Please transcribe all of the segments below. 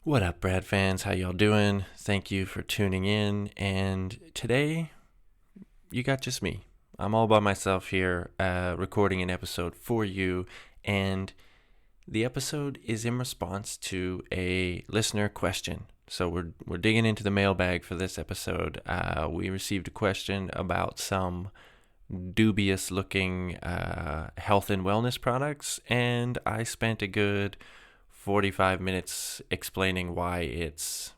What up, Brad fans? How y'all doing? Thank you for tuning in. And today, you got just me. I'm all by myself here, recording an episode for you. And the episode is in response to a listener question. So we're digging into the mailbag for this episode. We received a question about some dubious looking health and wellness products, and I spent a good 45 minutes explaining why it's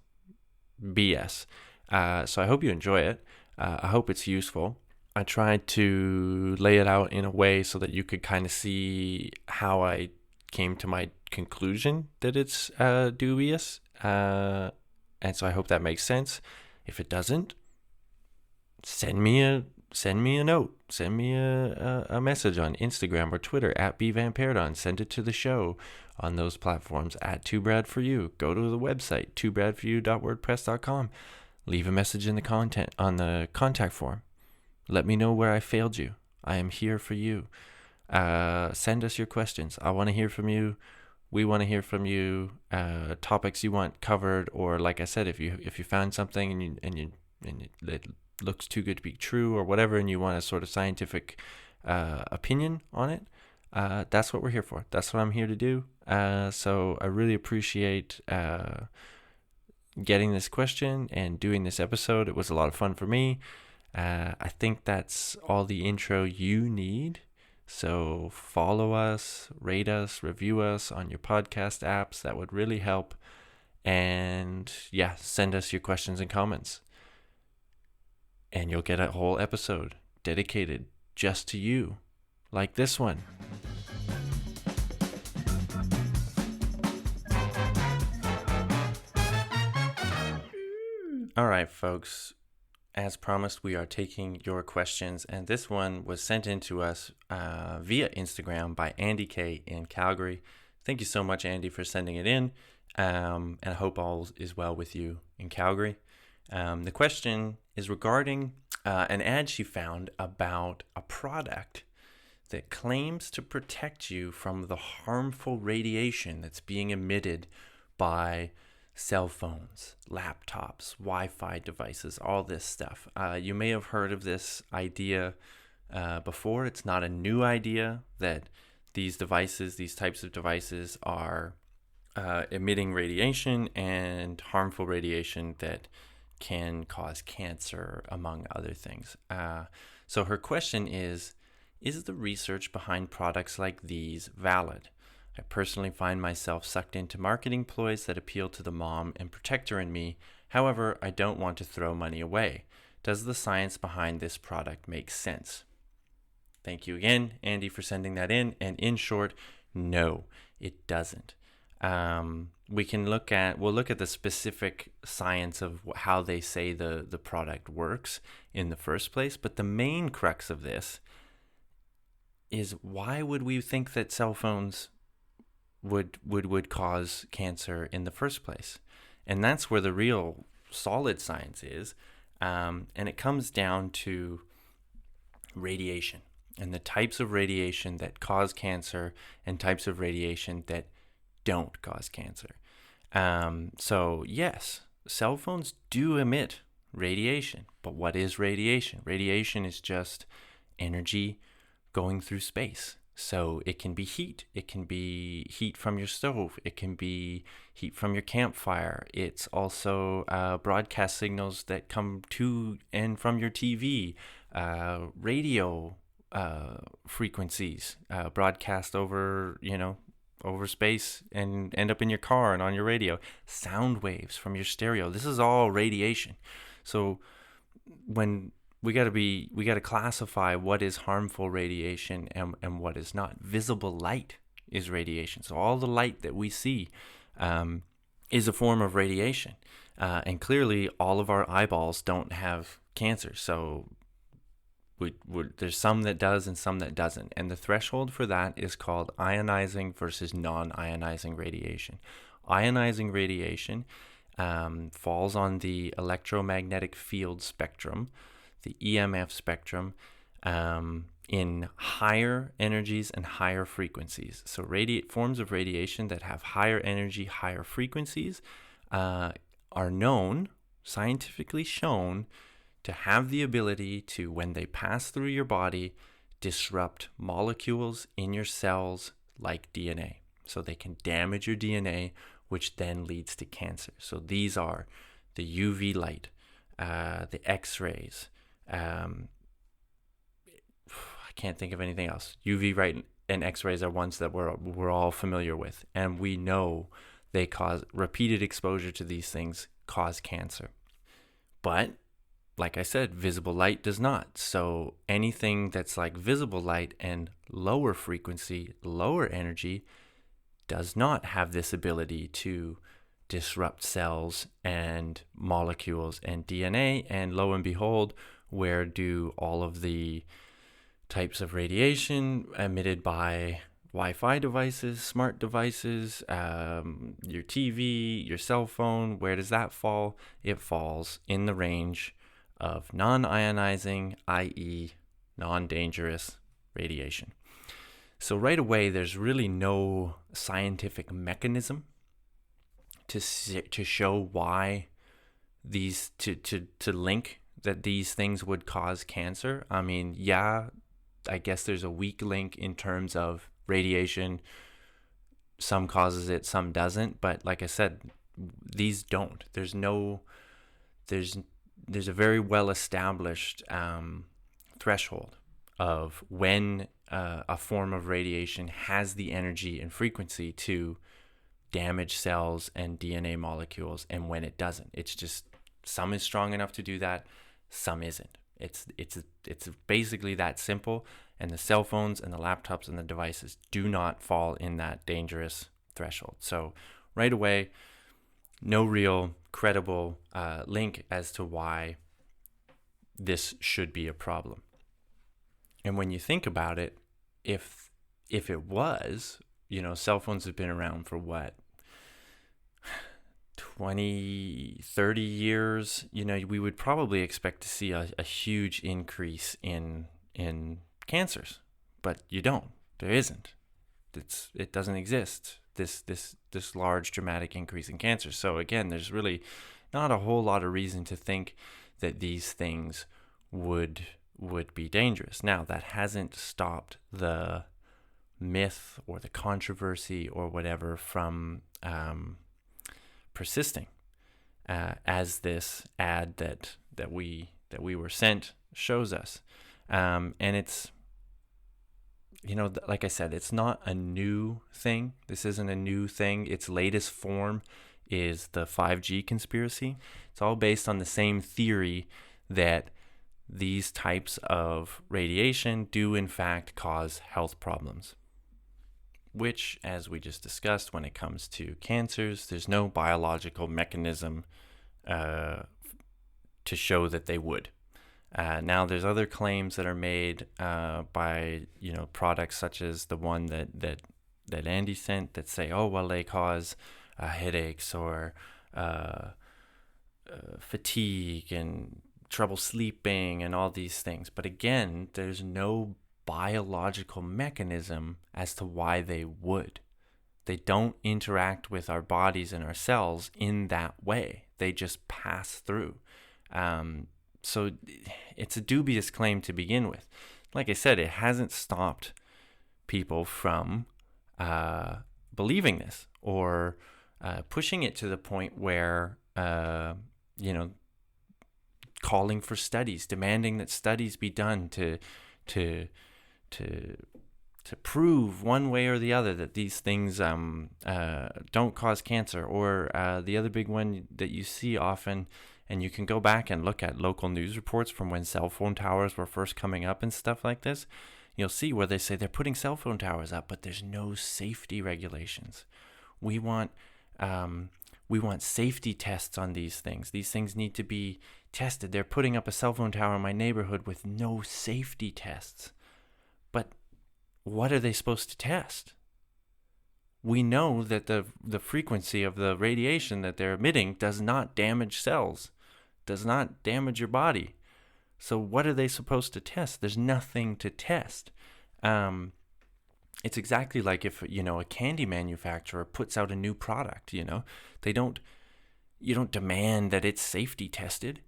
BS. So I hope you enjoy it. I hope it's useful. I tried to lay it out in a way so that you could kind of see how I came to my conclusion that it's dubious. And so I hope that makes sense. If it doesn't, send me a note. Send me a message on Instagram or Twitter at bvampairdon. Send it to the show on those platforms at 2bradforyou. Go to the website 2bradforyou.wordpress.com. Leave a message in the contact form. Let me know where I failed you. I am here for you. Send us your questions. I want to hear from you. We want to hear from you. Topics you want covered, or like I said, if you found something and it looks too good to be true or whatever, and you want a sort of scientific opinion on it, that's what we're here for. That's what I'm here to do. So I really appreciate getting this question and doing this episode. It was a lot of fun for me. I think that's all the intro you need. So follow us, rate us, review us on your podcast apps. That would really help. And yeah, send us your questions and comments. And you'll get a whole episode dedicated just to you, like this one. All right, folks. As promised, we are taking your questions, and this one was sent in to us via Instagram by Andy K. in Calgary. Thank you so much, Andy, for sending it in, and I hope all is well with you in Calgary. The question is regarding an ad she found about a product that claims to protect you from the harmful radiation that's being emitted by cell phones, laptops, Wi-Fi devices, all this stuff. You may have heard of this idea before. It's not a new idea that these types of devices are emitting radiation, and harmful radiation that can cause cancer, among other things. So her question is the research behind products like these valid? I personally find myself sucked into marketing ploys that appeal to the mom and protector in me. However, I don't want to throw money away. Does the science behind this product make sense? Thank you again, Andy, for sending that in. And in short, no, it doesn't. We'll look at the specific science of how they say the product works in the first place. But the main crux of this is, why would we think that cell phones would cause cancer in the first place? And that's where the real solid science is. And it comes down to radiation and the types of radiation that cause cancer and types of radiation that don't cause cancer. So yes, cell phones do emit radiation, but what is radiation? Radiation is just energy going through space. So it can be heat. It can be heat from your stove. It can be heat from your campfire. It's also broadcast signals that come to and from your TV, radio frequencies broadcast over space and end up in your car and on your radio. Sound waves from your stereo. This is all radiation. So when we got to classify what is harmful radiation and what is not. Visible light is radiation. So all the light that we see is a form of radiation. And clearly all of our eyeballs don't have cancer. So there's some that does and some that doesn't. And the threshold for that is called ionizing versus non-ionizing radiation. Ionizing radiation falls on the electromagnetic field spectrum, the EMF spectrum, in higher energies and higher frequencies. So forms of radiation that have higher energy, higher frequencies are known, scientifically shown, to have the ability to, when they pass through your body, disrupt molecules in your cells like DNA. So they can damage your DNA, which then leads to cancer. So these are the UV light, the X-rays. I can't think of anything else. UV light and X-rays are ones that we're all familiar with, and we know they cause repeated exposure to these things cause cancer. But like I said, visible light does not. So anything that's like visible light and lower frequency, lower energy, does not have this ability to disrupt cells and molecules and DNA. And lo and behold, where do all of the types of radiation emitted by Wi-Fi devices, smart devices, your TV, your cell phone, where does that fall? It falls in the range of non-ionizing, i.e. non-dangerous radiation. So right away, there's really no scientific mechanism to show why these, to link that these things would cause cancer. I mean, yeah, I guess there's a weak link in terms of radiation. Some causes it, some doesn't. But like I said, these don't. There's a very well-established threshold of when a form of radiation has the energy and frequency to damage cells and DNA molecules, and when it doesn't. It's just some is strong enough to do that, some isn't. It's basically that simple, and the cell phones and the laptops and the devices do not fall in that dangerous threshold. So right away, no real credible link as to why this should be a problem. And when you think about it, if it was, cell phones have been around for what, 20, 30 years, we would probably expect to see a huge increase in cancers, but you don't. There isn't. It doesn't exist. This large dramatic increase in cancer. So again, there's really not a whole lot of reason to think that these things would be dangerous. Now, that hasn't stopped the myth or the controversy or whatever from persisting, as this ad that we were sent shows us. And it's, like I said, it's not a new thing. This isn't a new thing. Its latest form is the 5G conspiracy. It's all based on the same theory that these types of radiation do in fact cause health problems, which, as we just discussed, when it comes to cancers, there's no biological mechanism to show that they would. Now, there's other claims that are made by products such as the one that Andy sent that say, oh, well, they cause headaches or fatigue and trouble sleeping and all these things. But again, there's no biological mechanism as to why they would. They don't interact with our bodies and our cells in that way. They just pass through. So it's a dubious claim to begin with. Like I said, it hasn't stopped people from believing this or pushing it to the point where, calling for studies, demanding that studies be done to prove one way or the other that these things don't cause cancer. Or the other big one that you see often, and you can go back and look at local news reports from when cell phone towers were first coming up and stuff like this, you'll see where they say they're putting cell phone towers up, but there's no safety regulations. We want safety tests on these things. These things need to be tested. They're putting up a cell phone tower in my neighborhood with no safety tests. But what are they supposed to test? We know that the frequency of the radiation that they're emitting does not damage cells, does not damage your body. So what are they supposed to test? There's nothing to test. It's exactly like if, a candy manufacturer puts out a new product, they don't You don't demand that it's safety tested.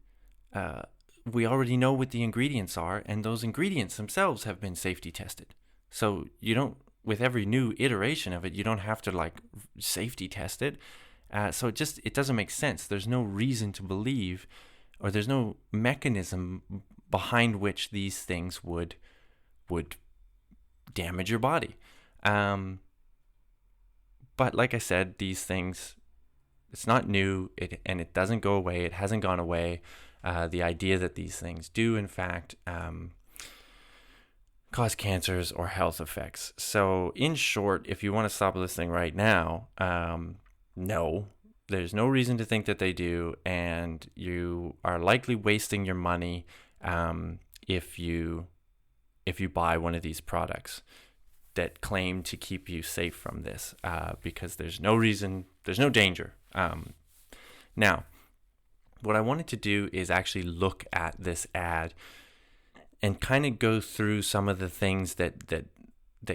We already know what the ingredients are, and those ingredients themselves have been safety tested. So you don't, with every new iteration of it, you don't have to like safety test it. So it doesn't make sense. There's no reason to believe, or there's no mechanism behind which these things would damage your body. But like I said, these things, it's not new, and it doesn't go away. It hasn't gone away. The idea that these things do, in fact, cause cancers or health effects. So, in short, if you want to stop listening right now, no, there's no reason to think that they do, and you are likely wasting your money if you buy one of these products that claim to keep you safe from this, because there's no reason, there's no danger. Now, what I wanted to do is actually look at this ad and kind of go through some of the things that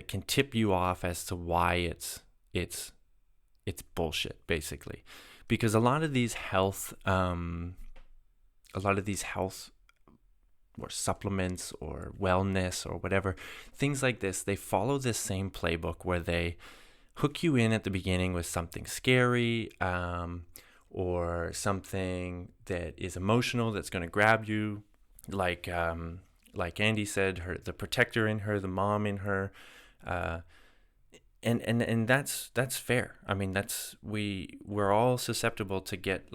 can tip you off as to why it's bullshit, basically, because a lot of these health or supplements or wellness or whatever, things like this, they follow this same playbook where they hook you in at the beginning with something scary, or something that is emotional that's going to grab you, like Andy said, the protector in her, the mom in her, and that's fair. I mean, we're all susceptible to get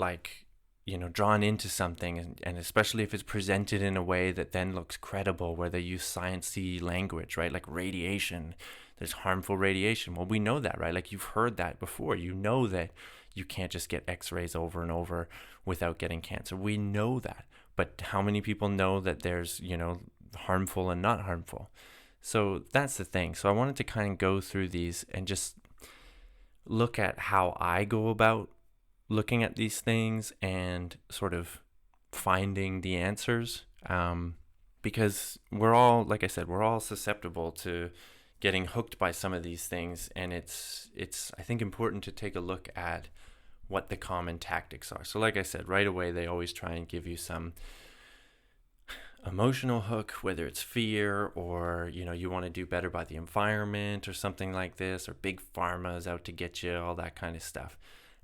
drawn into something, and especially if it's presented in a way that then looks credible, where they use sciencey language, right? Like radiation, there's harmful radiation. Well, we know that, right? Like, you've heard that before. You know that you can't just get x-rays over and over without getting cancer. We know that. But how many people know that there's, harmful and not harmful? So that's the thing. So I wanted to kind of go through these and just look at how I go about looking at these things and sort of finding the answers, because we're all, like I said, we're all susceptible to getting hooked by some of these things, and it's I think important to take a look at what the common tactics are. So like I said, right away they always try and give you some emotional hook, whether it's fear or you want to do better by the environment or something like this, or big pharma is out to get you, all that kind of stuff.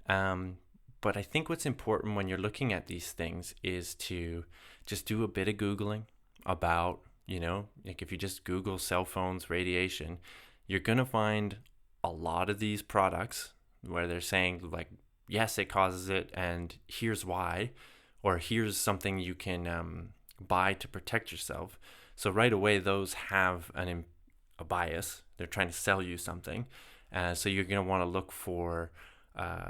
But I think what's important when you're looking at these things is to just do a bit of Googling about, like if you just Google cell phones radiation, you're going to find a lot of these products where they're saying like, yes, it causes it, and here's why, or here's something you can buy to protect yourself. So right away, those have a bias. They're trying to sell you something. So you're going to want to look for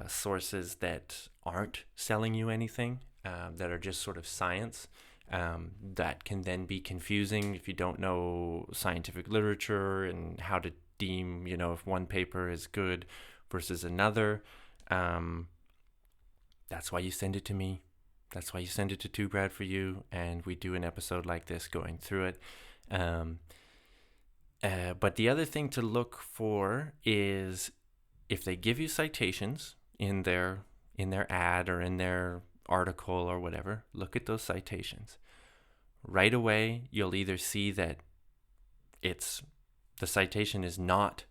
sources that aren't selling you anything, that are just sort of science. That can then be confusing if you don't know scientific literature and how to deem, if one paper is good versus another. That's why you send it to me. That's why you send it to Too Brad for You, and we do an episode like this going through it. But the other thing to look for is if they give you citations in their ad or in their article or whatever, look at those citations. Right away, you'll either see that the citation is not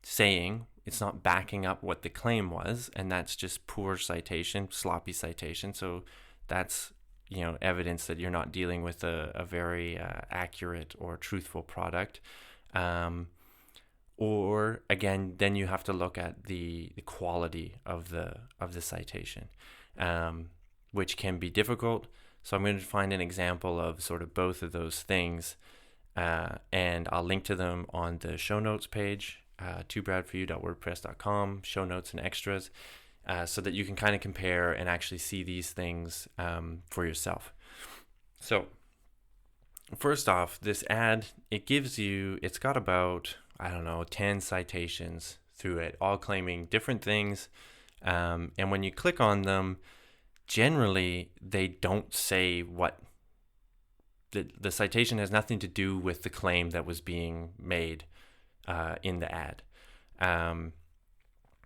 saying, it's not backing up what the claim was, and that's just poor citation, sloppy citation. So that's evidence that you're not dealing with a very accurate or truthful product. Or again, then you have to look at the quality of the citation, which can be difficult. So I'm going to find an example of sort of both of those things, and I'll link to them on the show notes page, toobradforyou.wordpress.com, show notes and extras, so that you can kind of compare and actually see these things for yourself. So first off, this ad, it's got about, 10 citations through it, all claiming different things. And when you click on them, generally they don't say what the citation has nothing to do with the claim that was being made in the ad.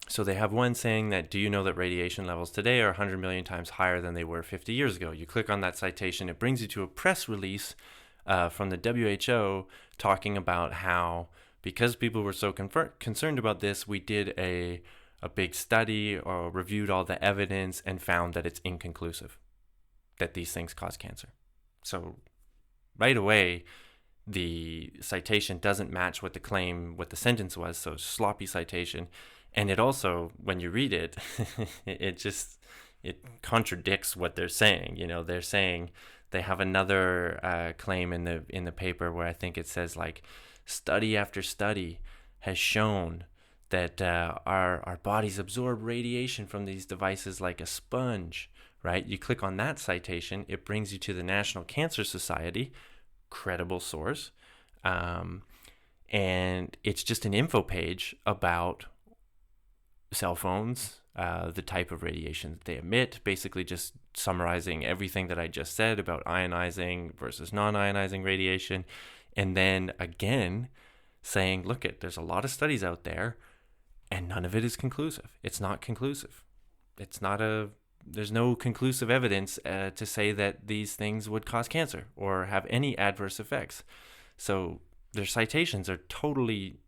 So they have one saying that, do you know that radiation levels today are 100 million times higher than they were 50 years ago? You click on that citation, it brings you to a press release from the WHO talking about how, because people were so concerned about this, we did a big study or reviewed all the evidence and found that it's inconclusive, that these things cause cancer. So right away, the citation doesn't match what the sentence was, so sloppy citation. And it also, when you read it, it contradicts what they're saying. They're saying they have another claim in the paper where I think it says like, study after study has shown that our bodies absorb radiation from these devices like a sponge, right? You click on that citation, it brings you to the National Cancer Society, credible source, and it's just an info page about cell phones, the type of radiation that they emit, basically just summarizing everything that I just said about ionizing versus non-ionizing radiation. And then again, saying, look, there's a lot of studies out there and none of it is conclusive. It's not conclusive. There's no conclusive evidence to say that these things would cause cancer or have any adverse effects. So their citations are totally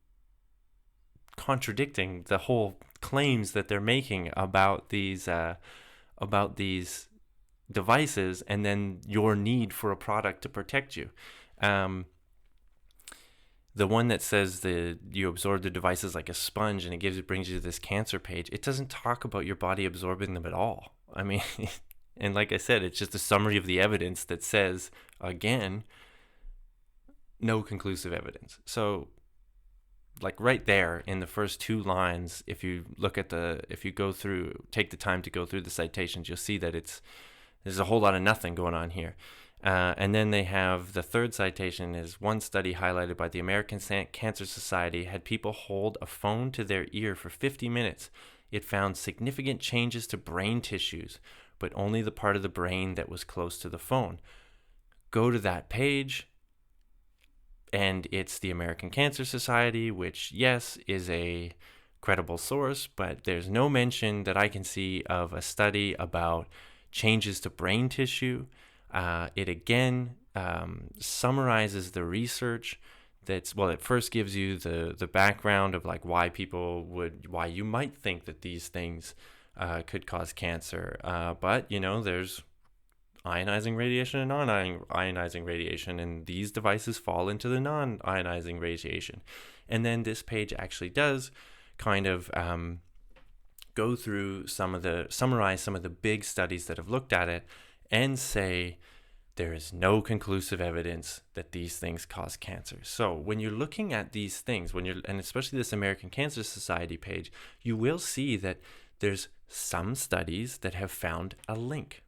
contradicting the whole claims that they're making about these devices, and then your need for a product to protect you. The one that says that you absorb the devices like a sponge and it brings you to this cancer page, it doesn't talk about your body absorbing them at all. I mean, and like I said, it's just a summary of the evidence that says, again, no conclusive evidence. So like right there in the first two lines, if you take the time to go through the citations, you'll see that there's a whole lot of nothing going on here. And then they have the third citation is, one study highlighted by the American Cancer Society had people hold a phone to their ear for 50 minutes. It found significant changes to brain tissues, but only the part of the brain that was close to the phone. Go to that page, and it's the American Cancer Society, which, yes, is a credible source, but there's no mention that I can see of a study about changes to brain tissue. It again summarizes the research. It first gives you the background of like why you might think that these things could cause cancer. But there's ionizing radiation and non-ionizing radiation, and these devices fall into the non-ionizing radiation. And then this page actually does kind of go through summarize some of the big studies that have looked at it and say there is no conclusive evidence that these things cause cancer. So when you're looking at these things, and especially this American Cancer Society page, you will see that there's some studies that have found a link,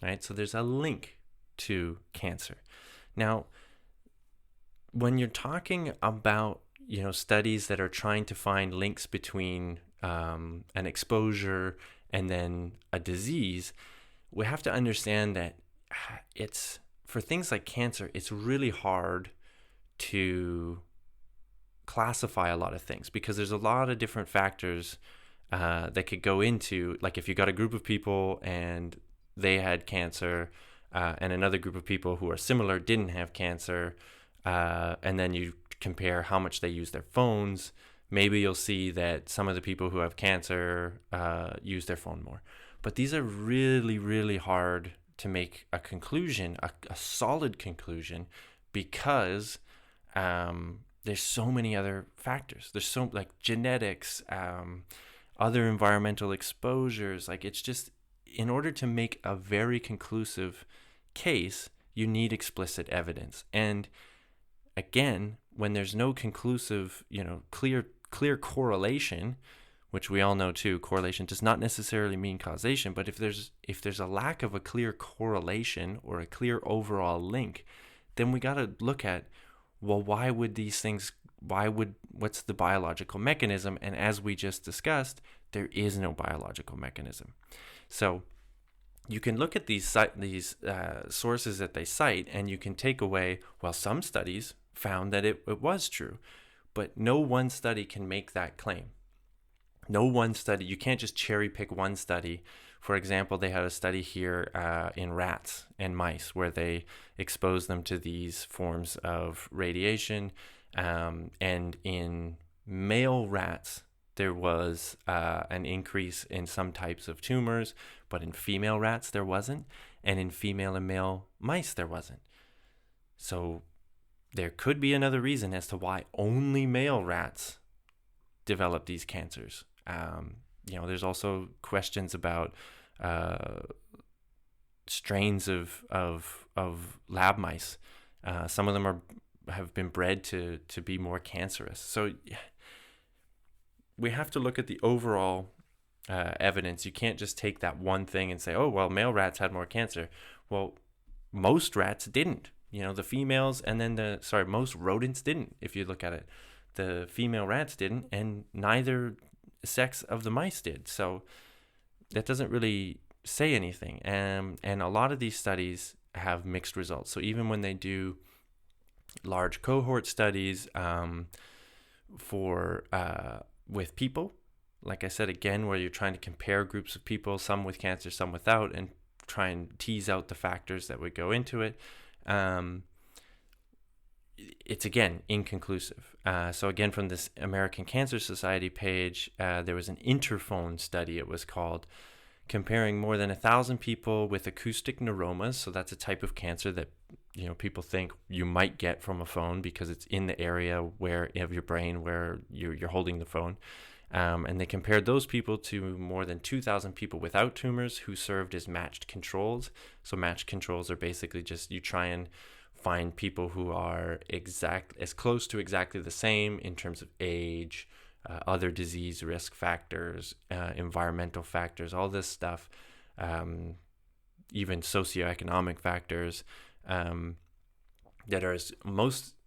right? So there's a link to cancer. Now, when you're talking about, studies that are trying to find links between an exposure and then a disease, we have to understand that it's, for things like cancer, it's really hard to classify a lot of things because there's a lot of different factors that could go into, like if you got a group of people and they had cancer and another group of people who are similar didn't have cancer, and then you compare how much they use their phones, maybe you'll see that some of the people who have cancer use their phone more. But these are really, really hard to make a conclusion, a solid conclusion, because there's so many other factors. There's so like genetics, other environmental exposures. Like it's just, in order to make a very conclusive case, you need explicit evidence. And again, when there's no conclusive, clear correlation, which we all know too, correlation does not necessarily mean causation, but if there's a lack of a clear correlation or a clear overall link, then we got to look at, well, what's the biological mechanism? And as we just discussed, there is no biological mechanism. So you can look at these sources that they cite, and you can take away, well, some studies found that it was true, but no one study can make that claim. No one study, you can't just cherry pick one study. For example, they had a study here in rats and mice where they exposed them to these forms of radiation. And in male rats, there was an increase in some types of tumors, but in female rats, there wasn't. And in female and male mice, there wasn't. So there could be another reason as to why only male rats develop these cancers. There's also questions about strains of lab mice. Some of them have been bred to be more cancerous. So we have to look at the overall evidence. You can't just take that one thing and say, oh, well, male rats had more cancer. Well, most rats didn't. The females, and then most rodents didn't, if you look at it. The female rats didn't, and neither sex of the mice did. So that doesn't really say anything. And a lot of these studies have mixed results. So even when they do large cohort studies with people, like I said, again, where you're trying to compare groups of people, some with cancer, some without, and try and tease out the factors that would go into it, it's again inconclusive. So again, from this American Cancer Society page, there was an interphone study, it was called, comparing more than 1,000 people with acoustic neuromas. So that's a type of cancer that people think you might get from a phone because it's in the area of your brain where you're holding the phone. And they compared those people to more than 2,000 people without tumors who served as matched controls. So matched controls are basically just you try and find people who are as close to exactly the same in terms of age, other disease risk factors, environmental factors, all this stuff, even socioeconomic factors, that are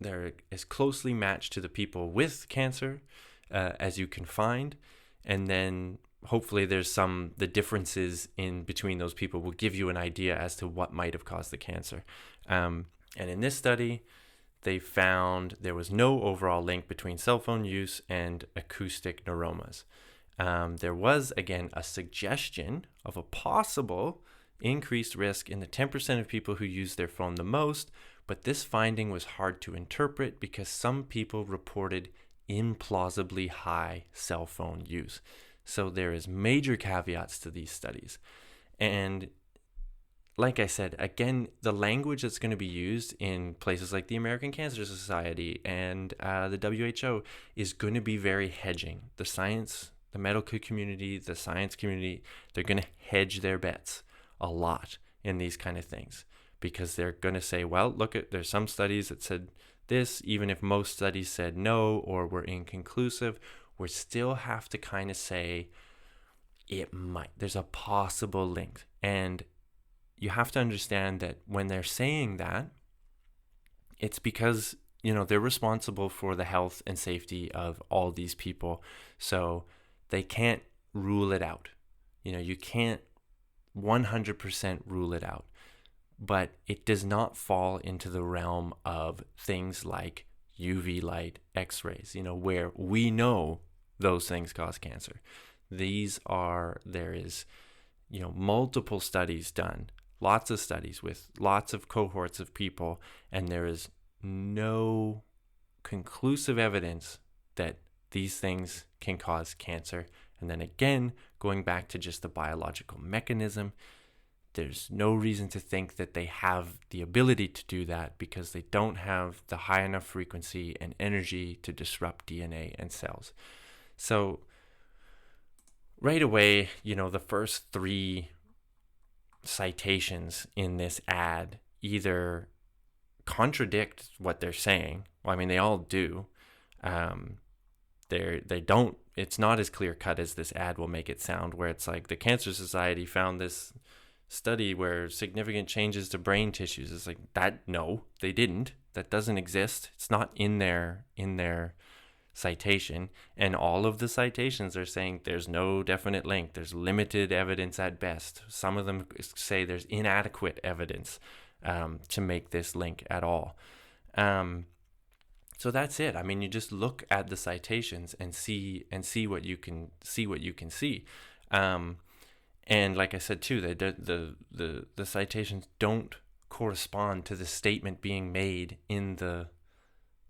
they're as closely matched to the people with cancer as you can find. And then hopefully the differences in between those people will give you an idea as to what might have caused the cancer. And in this study, they found there was no overall link between cell phone use and acoustic neuromas. There was, again, a suggestion of a possible increased risk in the 10% of people who use their phone the most, but this finding was hard to interpret because some people reported implausibly high cell phone use. So there is major caveats to these studies. And like I said, again, the language that's going to be used in places like the American Cancer Society and the WHO is going to be very hedging. The science, the medical community, the science community, they're going to hedge their bets a lot in these kind of things because they're going to say, well, there's some studies that said this, even if most studies said no or were inconclusive, we still have to kind of say there's a possible link. And you have to understand that when they're saying that, it's because, they're responsible for the health and safety of all these people. So they can't rule it out. You can't 100% rule it out. But it does not fall into the realm of things like UV light, X-rays, where we know those things cause cancer. There is, multiple studies done, lots of studies with lots of cohorts of people, and there is no conclusive evidence that these things can cause cancer. And then again, going back to just the biological mechanism, there's no reason to think that they have the ability to do that because they don't have the high enough frequency and energy to disrupt DNA and cells. So right away, the first 3 citations in this ad either contradict what they're saying. Well, I mean, they all do. They don't. It's not as clear cut as this ad will make it sound, where it's like the Cancer Society found this study where significant changes to brain tissues. It's like that. No, they didn't. That doesn't exist. It's not in their citation. And all of the citations are saying there's no definite link. There's limited evidence at best. Some of them say there's inadequate evidence to make this link at all. So that's it. I mean, you just look at the citations and see what you can see. And like I said too, the citations don't correspond to the statement being made in the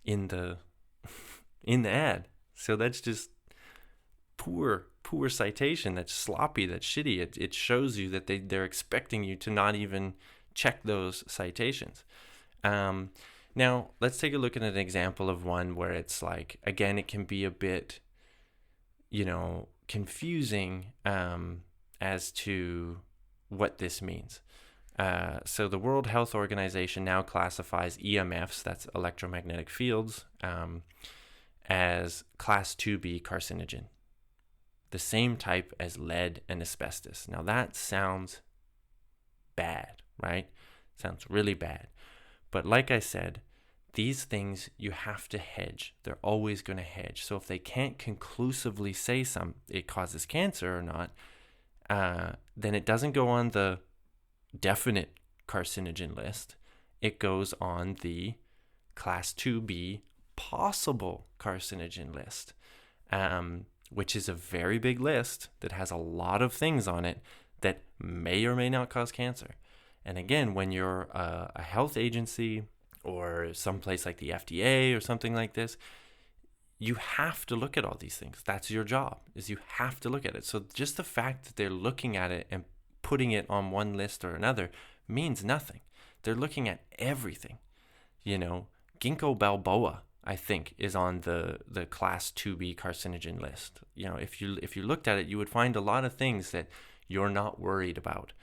in the in the ad. So that's just poor citation. That's sloppy. That's shitty. It shows you that they're expecting you to not even check those citations. Now let's take a look at an example of one where it's like, again, it can be a bit, confusing as to what this means. So the World Health Organization now classifies EMFs, that's electromagnetic fields, as class 2B carcinogen, the same type as lead and asbestos. Now that sounds bad, right? Sounds really bad. But like I said, these things you have to hedge. They're always going to hedge. So if they can't conclusively say it causes cancer or not, then it doesn't go on the definite carcinogen list. It goes on the class 2B possible carcinogen list, which is a very big list that has a lot of things on it that may or may not cause cancer. And again, when you're a health agency or someplace like the FDA or something like this, you have to look at all these things. That's your job, is you have to look at it. So just the fact that they're looking at it and putting it on one list or another means nothing. They're looking at everything. Ginkgo biloba, I think, is on the class 2B carcinogen list. If you looked at it, you would find a lot of things that you're not worried about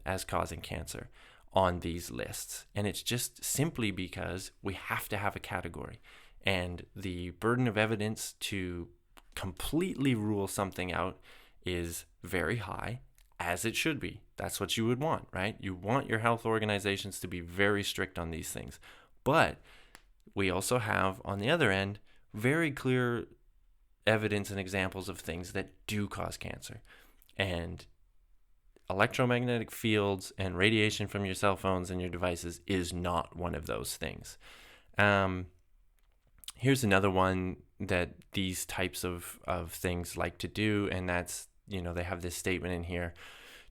as causing cancer on these lists. And it's just simply because we have to have a category. And the burden of evidence to completely rule something out is very high, as it should be. That's what you would want, right? You want your health organizations to be very strict on these things. But we also have, on the other end, very clear evidence and examples of things that do cause cancer. And electromagnetic fields and radiation from your cell phones and your devices is not one of those things. Here's another one that these types of things like to do, and that's, they have this statement in here.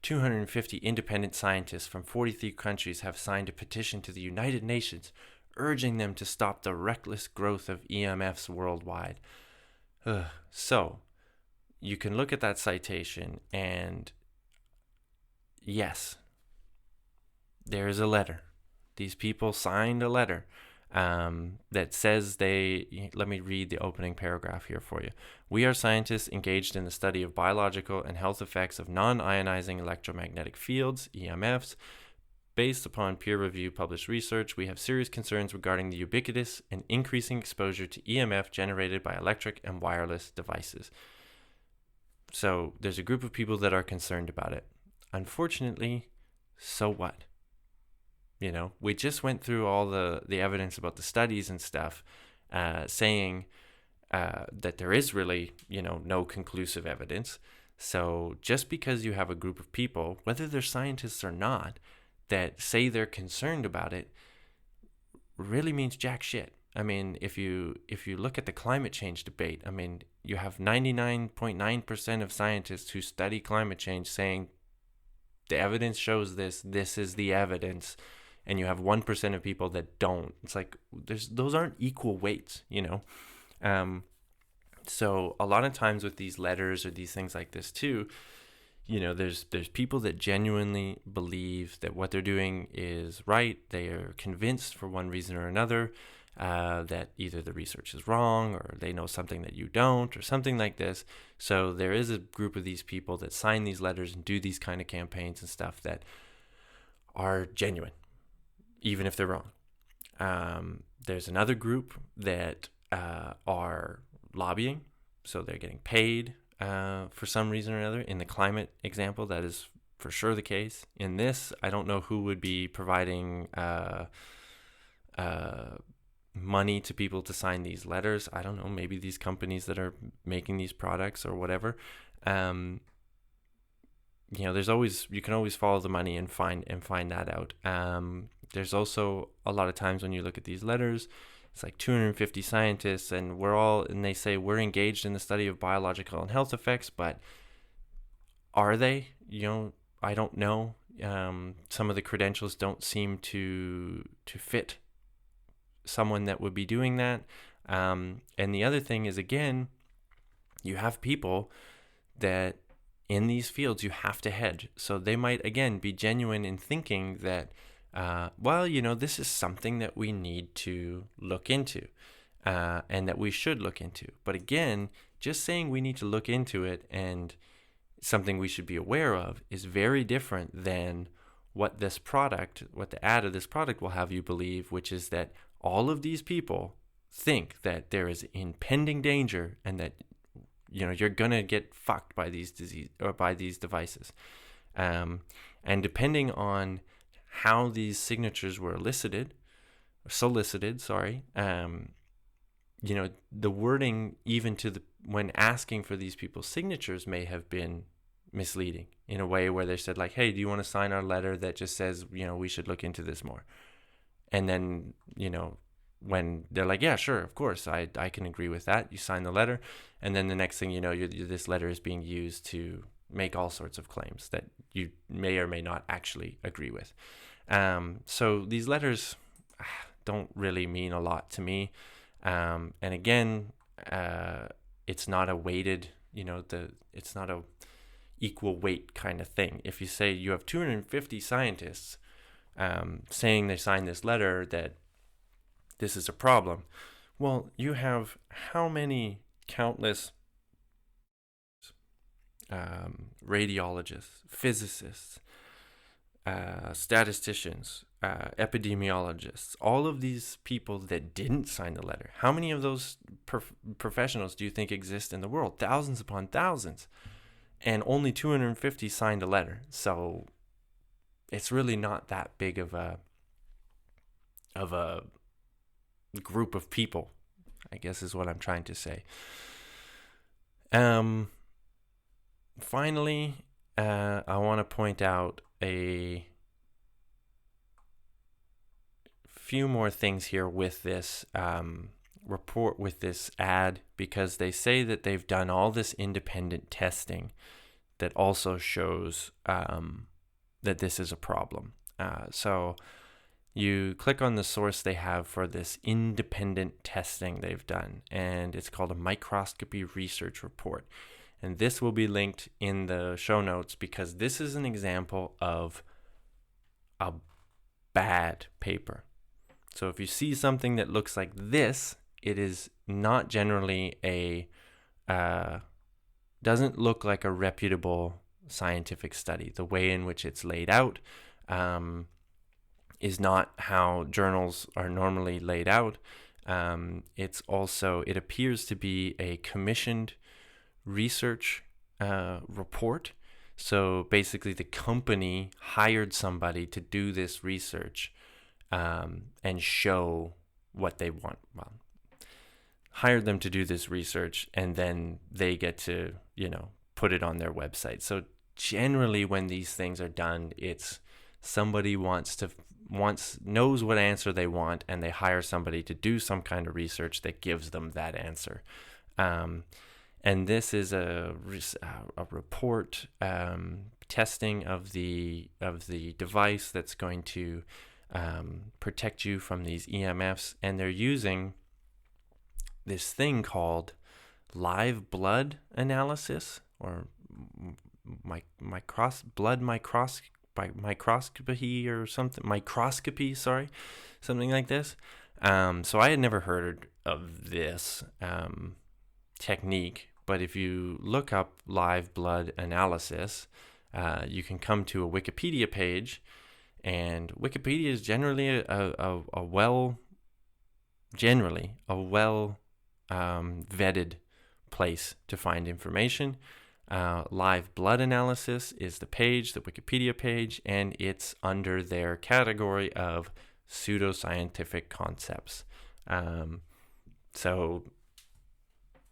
250 independent scientists from 43 countries have signed a petition to the United Nations urging them to stop the reckless growth of EMFs worldwide. So you can look at that citation, and yes, there is a letter. These people signed a letter that says let me read the opening paragraph here for you. We are scientists engaged in the study of biological and health effects of non-ionizing electromagnetic fields, EMFs. Based upon peer-reviewed published research, we have serious concerns regarding the ubiquitous and increasing exposure to EMF generated by electric and wireless devices. So there's a group of people that are concerned about it. Unfortunately, so what? We just went through all the evidence about the studies and stuff, saying that there is really, no conclusive evidence. So just because you have a group of people, whether they're scientists or not, that say they're concerned about it, really means jack shit. I mean, if you look at the climate change debate, I mean, you have 99.9% of scientists who study climate change saying the evidence shows this is the evidence, and you have 1% of people that don't. It's like those aren't equal weights, So a lot of times with these letters or these things like this too, there's people that genuinely believe that what they're doing is right. They are convinced for one reason or another that either the research is wrong or they know something that you don't or something like this. So there is a group of these people that sign these letters and do these kind of campaigns and stuff that are genuine, even if they're wrong. There's another group that are lobbying, so they're getting paid for some reason or another. In the climate example, that is for sure the case. In this, I don't know who would be providing money to people to sign these letters. I don't know, maybe these companies that are making these products or whatever. You can always follow the money and find that out. There's also a lot of times when you look at these letters, it's like 250 scientists, and they say we're engaged in the study of biological and health effects, but are they? I don't know. Some of the credentials don't seem to fit someone that would be doing that. And the other thing is, again, you have people that in these fields you have to hedge. So they might, again, be genuine in thinking that, this is something that we need to look into and that we should look into. But again, just saying we need to look into it and something we should be aware of is very different than what the ad of this product will have you believe, which is that all of these people think that there is impending danger and that you're gonna get fucked by these devices, and depending on how these signatures were solicited, the wording even when asking for these people's signatures may have been misleading in a way where they said like, hey, do you want to sign our letter that just says we should look into this more? And then when they're like, yeah, sure, of course, I can agree with that, you sign the letter, and then the next thing you know, this letter is being used to make all sorts of claims that you may or may not actually agree with. So these letters don't really mean a lot to me. And again, it's not a weighted, it's not a equal weight kind of thing. If you say you have 250 scientists saying they signed this letter that this is a problem, well, you have how many countless radiologists, physicists, statisticians, epidemiologists, all of these people that didn't sign the letter. How many of those professionals do you think exist in the world? Thousands upon thousands. And only 250 signed a letter. So it's really not that big of a group of people, I guess is what I'm trying to say. Finally, I want to point out a few more things here with this report, with this ad, because they say that they've done all this independent testing that also shows that this is a problem. So you click on the source they have for this independent testing they've done, and it's called a microscopy research report. And this will be linked in the show notes because this is an example of a bad paper. So if you see something that looks like this, it is not generally doesn't look like a reputable scientific study. The way in which it's laid out is not how journals are normally laid out. It appears to be a commissioned research report. So basically the company hired somebody to do this research and show what they want. Well, hired them to do this research, and then they get to, put it on their website. So generally when these things are done, it's somebody knows what answer they want, and they hire somebody to do some kind of research that gives them that answer. And this is a report testing of the device that's going to protect you from these EMFs, and they're using this thing called live blood analysis, or microscopy, something like this. So I had never heard of this technique, but if you look up live blood analysis, you can come to a Wikipedia page, and Wikipedia is generally a well vetted place to find information. Live blood analysis is the Wikipedia page, and it's under their category of pseudoscientific concepts. So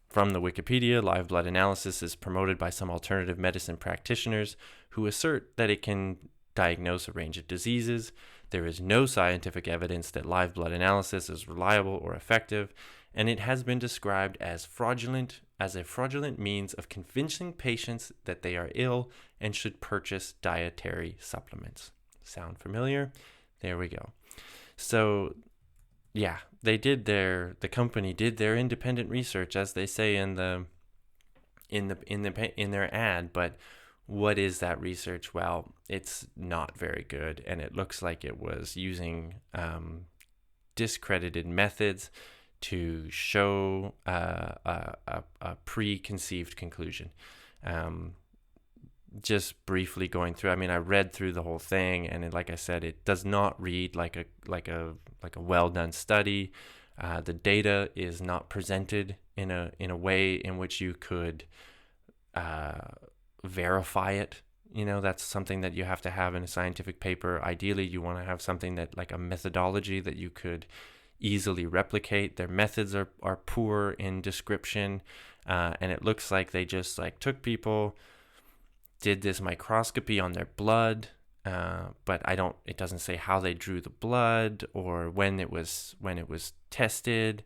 from the Wikipedia, live blood analysis is promoted by some alternative medicine practitioners who assert that it can diagnose a range of diseases. There is no scientific evidence that live blood analysis is reliable or effective, and it has been described as a fraudulent means of convincing patients that they are ill and should purchase dietary supplements. Sound familiar? There we go. So, yeah, the company did their independent research, as they say in their ad, but what is that research? Well, it's not very good, and it looks like it was using discredited methods to show a preconceived conclusion. Just briefly going through, I mean, I read through the whole thing, and like I said, it does not read like a well done study. The data is not presented in a way in which you could verify it. That's something that you have to have in a scientific paper. Ideally, you want to have something that, like, a methodology that you could easily replicate. Their methods are poor in description, and it looks like they just took people, did this microscopy on their blood, but it doesn't say how they drew the blood or when it was tested,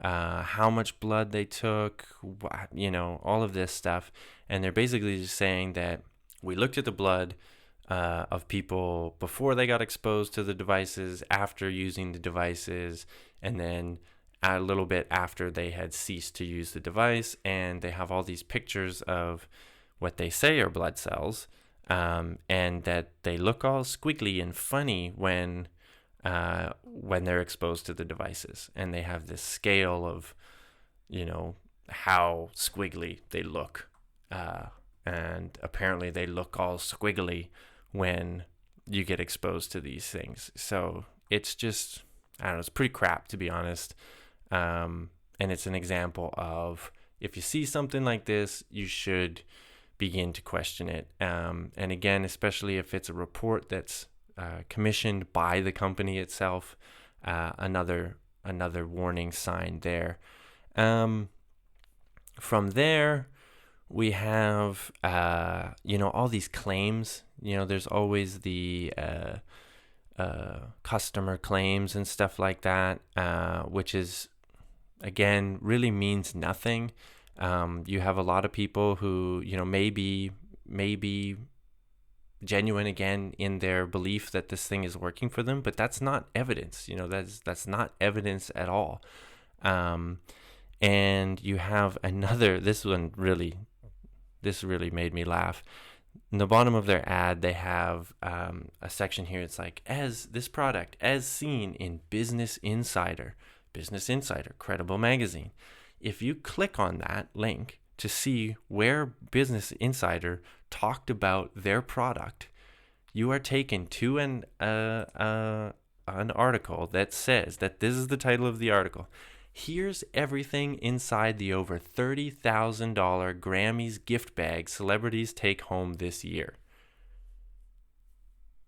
how much blood they took, all of this stuff. And they're basically just saying that we looked at the blood of people before they got exposed to the devices, after using the devices, and then a little bit after they had ceased to use the device. And they have all these pictures of what they say are blood cells, and that they look all squiggly and funny when they're exposed to the devices. And they have this scale of, how squiggly they look. And apparently they look all squiggly when you get exposed to these things. So it's just, I don't know, it's pretty crap, to be honest. And it's an example of, if you see something like this, you should begin to question it. And again, especially if it's a report that's commissioned by the company itself, another warning sign there. From there, we have all these claims. There's always the customer claims and stuff like that, which is, again, really means nothing. You have a lot of people who may be genuine, again, in their belief that this thing is working for them, but that's not evidence. That's not evidence at all. And you have another, this really made me laugh. In the bottom of their ad, they have a section here. It's like, as this product, as seen in Business Insider, credible magazine. If you click on that link to see where Business Insider talked about their product, you are taken to an article that says that this is the title of the article. Here's everything inside the over $30,000 Grammys gift bag celebrities take home this year.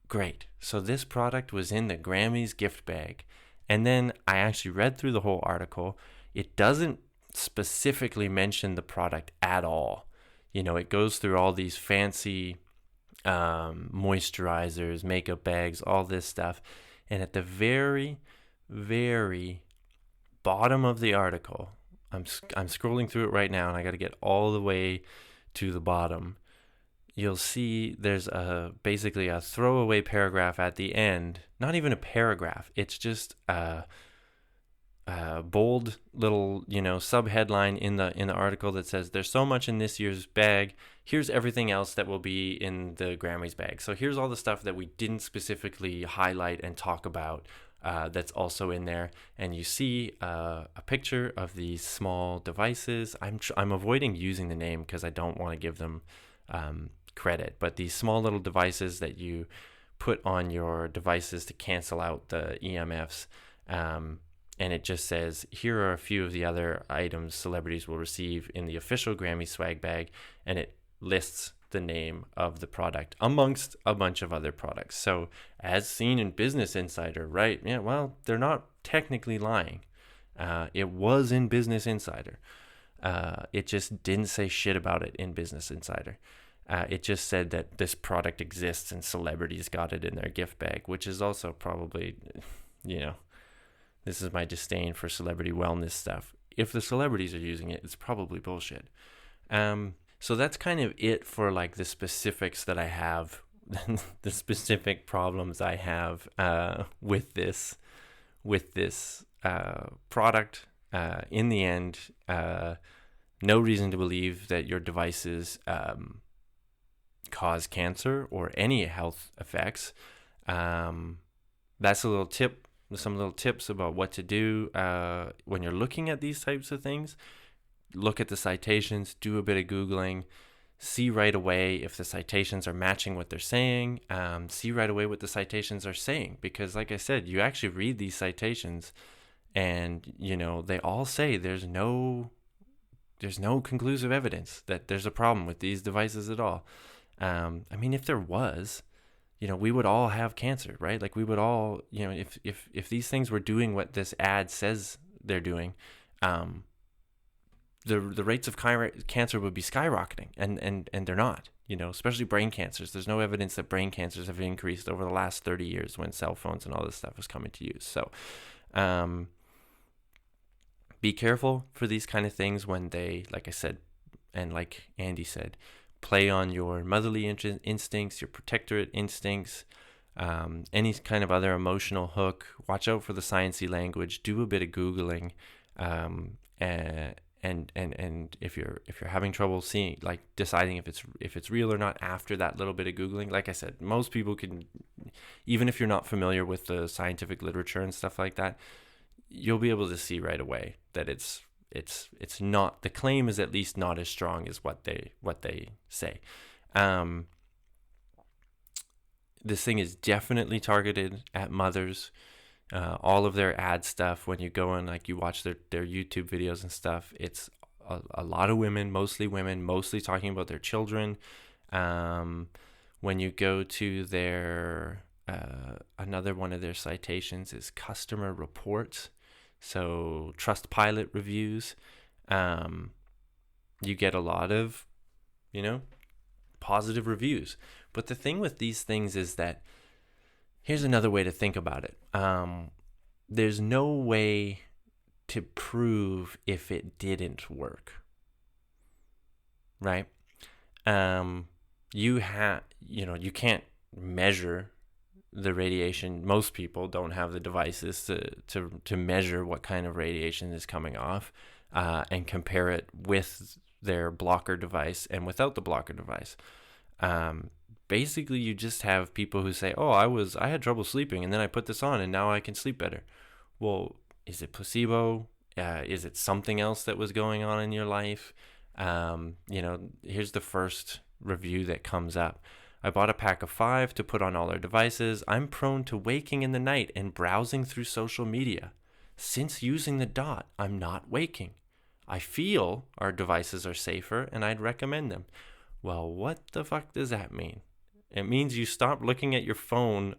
Great. So this product was in the Grammys gift bag. And then I actually read through the whole article. It doesn't specifically mention the product at all. It goes through all these fancy moisturizers, makeup bags, all this stuff. And at the very, very bottom of the article, I'm scrolling through it right now, and I got to get all the way to the bottom. You'll see there's basically a throwaway paragraph at the end. Not even a paragraph. It's just a bold little sub-headline in the article that says, there's so much in this year's bag. Here's everything else that will be in the Grammys bag. So here's all the stuff that we didn't specifically highlight and talk about. That's also in there, and you see a picture of these small devices. I'm avoiding using the name because I don't want to give them credit, but these small little devices that you put on your devices to cancel out the EMFs, and it just says, here are a few of the other items celebrities will receive in the official Grammy swag bag, and it lists the name of the product amongst a bunch of other products. So, as seen in Business Insider, right? Yeah, well, they're not technically lying. It was in Business Insider. It just didn't say shit about it in Business Insider. It just said that this product exists and celebrities got it in their gift bag, which is also probably, this is my disdain for celebrity wellness stuff. If the celebrities are using it, it's probably bullshit. So that's kind of it for like the specifics that I have, the specific problems I have with this product. In the end, no reason to believe that your devices cause cancer or any health effects. That's a little tip, some little tips about what to do when you're looking at these types of things. Look at the citations, do a bit of Googling, see right away if the citations are matching what they're saying, see right away what the citations are saying. Because like I said, you actually read these citations and, they all say there's no conclusive evidence that there's a problem with these devices at all. If there was, we would all have cancer, right? Like we would all, if these things were doing what this ad says they're doing, the rates of cancer would be skyrocketing, and they're not, especially brain cancers. There's no evidence that brain cancers have increased over the last 30 years when cell phones and all this stuff was coming to use. So be careful for these kind of things when they, like I said, and like Andy said, play on your motherly instincts, your protectorate instincts, any kind of other emotional hook. Watch out for the sciencey language. Do a bit of Googling, and if you're having trouble seeing, like deciding if it's real or not after that little bit of Googling, like I said, most people can, even if you're not familiar with the scientific literature and stuff like that, you'll be able to see right away that it's not, the claim is at least not as strong as what they say. This thing is definitely targeted at mothers. All of their ad stuff, when you go and like you watch their YouTube videos and stuff, it's a lot of women, mostly talking about their children. When you go to their another one of their citations is customer reports, so Trustpilot reviews. You get a lot of positive reviews, but the thing with these things is that, here's another way to think about it. There's no way to prove if it didn't work, right? You can't measure the radiation. Most people don't have the devices to measure what kind of radiation is coming off and compare it with their blocker device and without the blocker device. Basically, you just have people who say, "Oh, I had trouble sleeping, and then I put this on, and now I can sleep better." Well, is it placebo? Is it something else that was going on in your life? Here's the first review that comes up. I bought a pack of 5 to put on all our devices. I'm prone to waking in the night and browsing through social media. Since using the dot, I'm not waking. I feel our devices are safer, and I'd recommend them. Well, what the fuck does that mean? It means you stop looking at your phone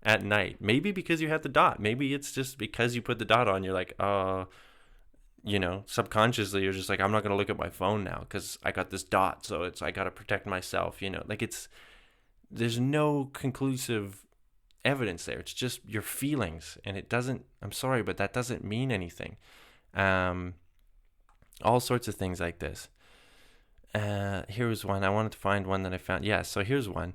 at night. Maybe because you had the dot. Maybe it's just because you put the dot on, you're like, subconsciously you're just like, I'm not going to look at my phone now because I got this dot. So I got to protect myself, there's no conclusive evidence there. It's just your feelings. And I'm sorry, but that doesn't mean anything. All sorts of things like this. Here was one. I wanted to find one that I found. Yeah, so here's one.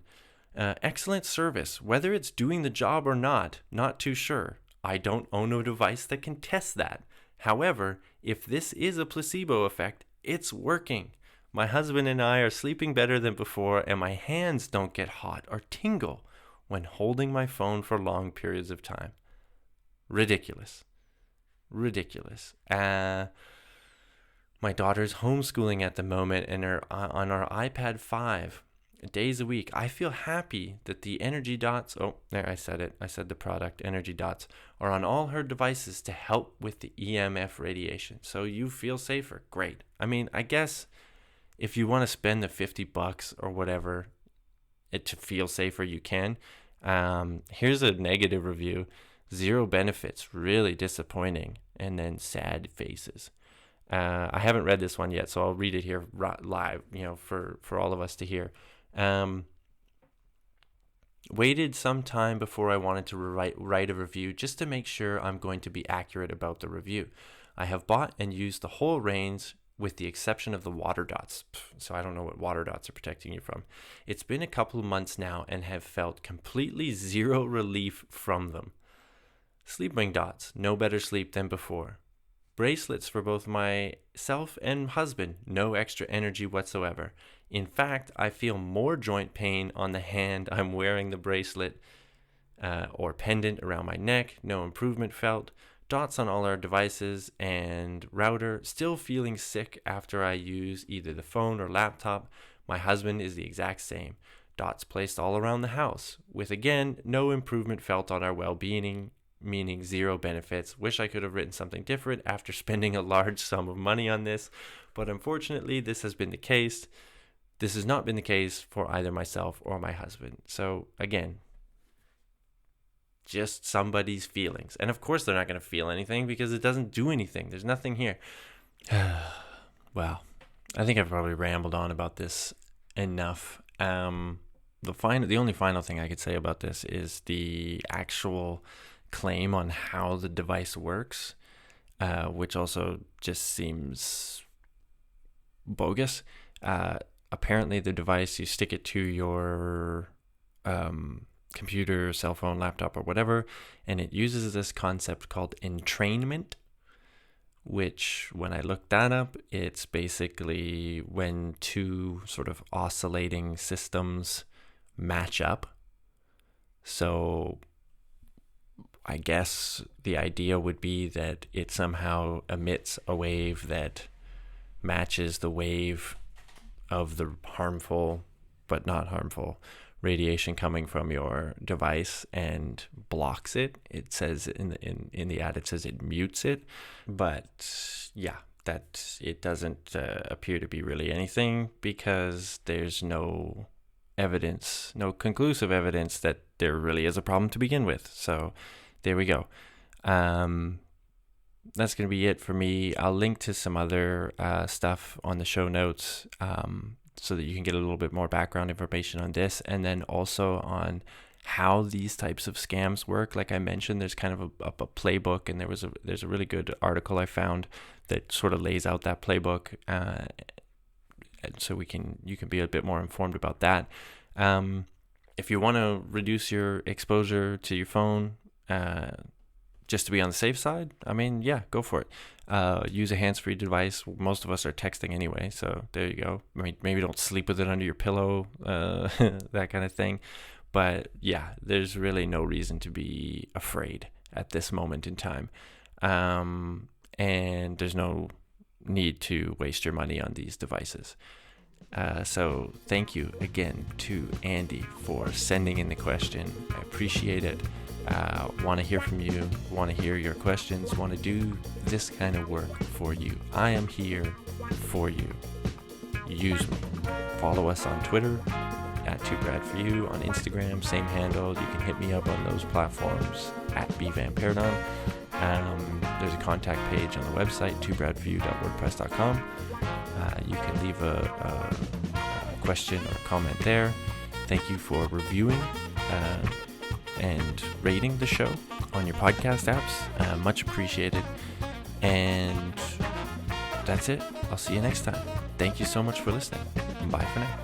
Excellent service. Whether it's doing the job or not too sure. I don't own a device that can test that. However, if this is a placebo effect, it's working. My husband and I are sleeping better than before, and my hands don't get hot or tingle when holding my phone for long periods of time. Ridiculous. My daughter's homeschooling at the moment and are on our iPad 5 days a week. I feel happy that the energy dots, I said the product, energy dots, are on all her devices to help with the EMF radiation. So you feel safer. Great. I guess if you want to spend the $50 or whatever to feel safer, you can. Here's a negative review. 0 benefits, really disappointing, and then sad faces. I haven't read this one yet, so I'll read it here live, for all of us to hear. Waited some time before I wanted to write a review just to make sure I'm going to be accurate about the review. I have bought and used the whole range with the exception of the water dots. So I don't know what water dots are protecting you from. It's been a couple of months now and have felt completely zero relief from them. Sleep ring dots, no better sleep than before. Bracelets for both myself and husband, no extra energy whatsoever. In fact, I feel more joint pain on the hand I'm wearing the bracelet or pendant around my neck, no improvement felt. Dots on all our devices and router, still feeling sick after I use either the phone or laptop. My husband is the exact same. Dots placed all around the house, with again, no improvement felt on our well-being, meaning zero benefits. Wish I could have written something different after spending a large sum of money on this, but unfortunately this has been the case. This has not been the case for either myself or my husband. So again, just somebody's feelings. And of course they're not going to feel anything because it doesn't do anything. There's nothing here. Wow. I think I've probably rambled on about this enough. The only final thing I could say about this is the actual claim on how the device works, which also just seems bogus. Apparently the device, you stick it to your computer, cell phone, laptop, or whatever, and it uses this concept called entrainment, which when I looked that up, it's basically when two sort of oscillating systems match up. So I guess the idea would be that it somehow emits a wave that matches the wave of the harmful but not harmful radiation coming from your device and blocks it. It says in the ad, it says it mutes it, but yeah, that it doesn't appear to be really anything because there's no evidence, no conclusive evidence that there really is a problem to begin with. So there we go. That's going to be it for me. I'll link to some other stuff on the show notes so that you can get a little bit more background information on this, and then also on how these types of scams work. Like I mentioned, there's kind of a playbook, and there's a really good article I found that sort of lays out that playbook, and so you can be a bit more informed about that. If you want to reduce your exposure to your phone, just to be on the safe side, I mean, yeah, go for it. Use a hands-free device. Most of us are texting anyway, so there you go. I mean, maybe don't sleep with it under your pillow, that kind of thing. But yeah, there's really no reason to be afraid at this moment in time. And there's no need to waste your money on these devices. So thank you again to Andy for sending in the question. I appreciate it. Want to hear from you, want to hear your questions, want to do this kind of work for you. I am here for you. Use me. Follow us on Twitter @2bradforyou, on Instagram, same handle. You can hit me up on those platforms @bvanparadigm. There's a contact page on the website 2bradforyou.wordpress.com. You can leave a question or comment there. Thank you for reviewing and rating the show on your podcast apps. Much appreciated. And that's it. I'll see you next time. Thank you so much for listening. Bye for now.